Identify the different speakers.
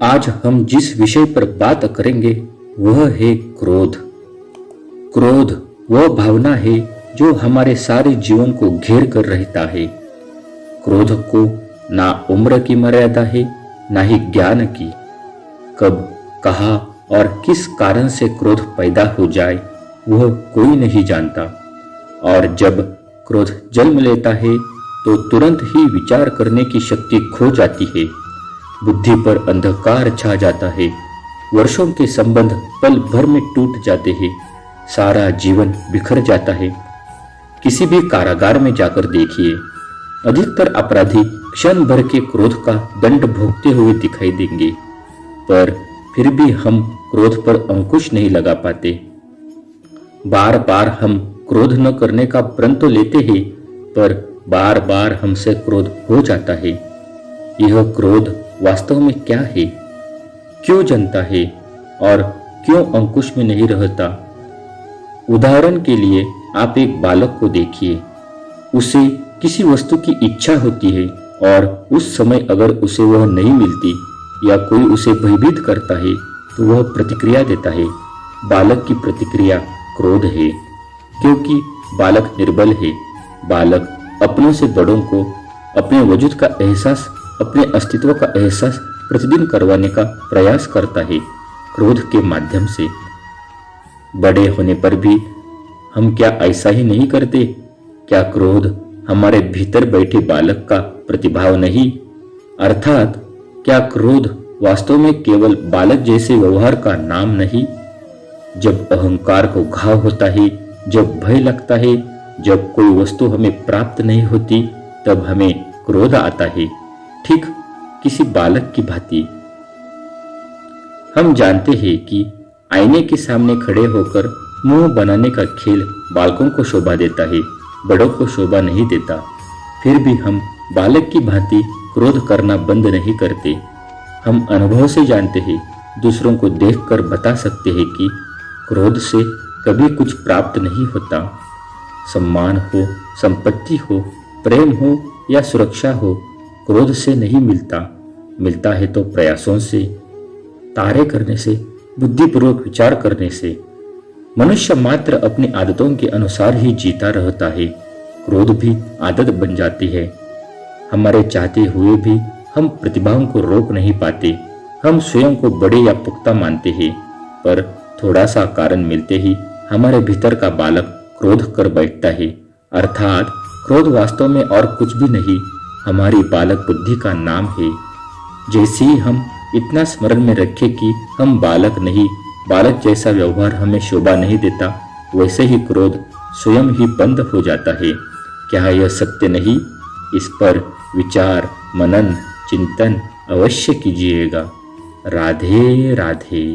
Speaker 1: आज हम जिस विषय पर बात करेंगे वह है क्रोध। क्रोध वह भावना है जो हमारे सारे जीवन को घेर कर रहता है। क्रोध को ना उम्र की मर्यादा है, ना ही ज्ञान की। कब, कहाँ और किस कारण से क्रोध पैदा हो जाए वह कोई नहीं जानता। और जब क्रोध जन्म लेता है तो तुरंत ही विचार करने की शक्ति खो जाती है। बुद्धि पर अंधकार छा जाता है। वर्षों के संबंध पल भर में टूट जाते हैं। सारा जीवन बिखर जाता है। किसी भी कारागार में जाकर देखिए, अधिकतर अपराधी क्षण भर के क्रोध का दंड भोगते हुए दिखाई देंगे, पर फिर भी हम क्रोध पर अंकुश नहीं लगा पाते। बार बार हम क्रोध न करने का प्रण तो लेते हैं, पर बार बार हमसे क्रोध हो जाता है। यह क्रोध वास्तव में क्या है, क्यों जन्मता है और क्यों अंकुश में नहीं रहता? उदाहरण के लिए आप एक बालक को देखिए। उसे किसी वस्तु की इच्छा होती है और उस समय अगर उसे वह नहीं मिलती या कोई उसे भयभीत करता है तो वह प्रतिक्रिया देता है। बालक की प्रतिक्रिया क्रोध है, क्योंकि बालक निर्बल है। बालक अपनों से बड़ों को अपने वजूद का एहसास, अपने अस्तित्व का एहसास प्रतिदिन करवाने का प्रयास करता है क्रोध के माध्यम से। बड़े होने पर भी हम क्या ऐसा ही नहीं करते? क्या क्रोध हमारे भीतर बैठे बालक का प्रतिभाव नहीं? अर्थात क्या क्रोध वास्तव में केवल बालक जैसे व्यवहार का नाम नहीं? जब अहंकार को घाव होता है, जब भय लगता है, जब कोई वस्तु हमें प्राप्त नहीं होती, तब हमें क्रोध आता है, ठीक किसी बालक की भांति। हम जानते हैं कि आईने के सामने खड़े होकर मुंह बनाने का खेल बालकों को शोभा देता है, बड़ों को शोभा नहीं देता। फिर भी हम बालक की भांति क्रोध करना बंद नहीं करते। हम अनुभव से जानते हैं, दूसरों को देखकर बता सकते हैं कि क्रोध से कभी कुछ प्राप्त नहीं होता। सम्मान हो, संपत्ति हो, प्रेम हो या सुरक्षा हो, क्रोध से नहीं मिलता। मिलता है तो प्रयासों से, तारे करने से, बुद्धिपूर्वक विचार करने से। मनुष्य मात्र अपनी आदतों के अनुसार ही जीता रहता है। क्रोध भी आदत बन जाती है। हमारे चाहते हुए भी हम प्रतिभाओं को रोक नहीं पाते। हम स्वयं को बड़े या पुख्ता मानते हैं, पर थोड़ा सा कारण मिलते ही हमारे भीतर का बालक क्रोध कर बैठता है। अर्थात क्रोध वास्तव में और कुछ भी नहीं, हमारी बालक बुद्धि का नाम है। जैसे ही हम इतना स्मरण में रखें कि हम बालक नहीं, बालक जैसा व्यवहार हमें शोभा नहीं देता, वैसे ही क्रोध स्वयं ही बंद हो जाता है। क्या यह सत्य नहीं? इस पर विचार, मनन, चिंतन अवश्य कीजिएगा। राधे राधे।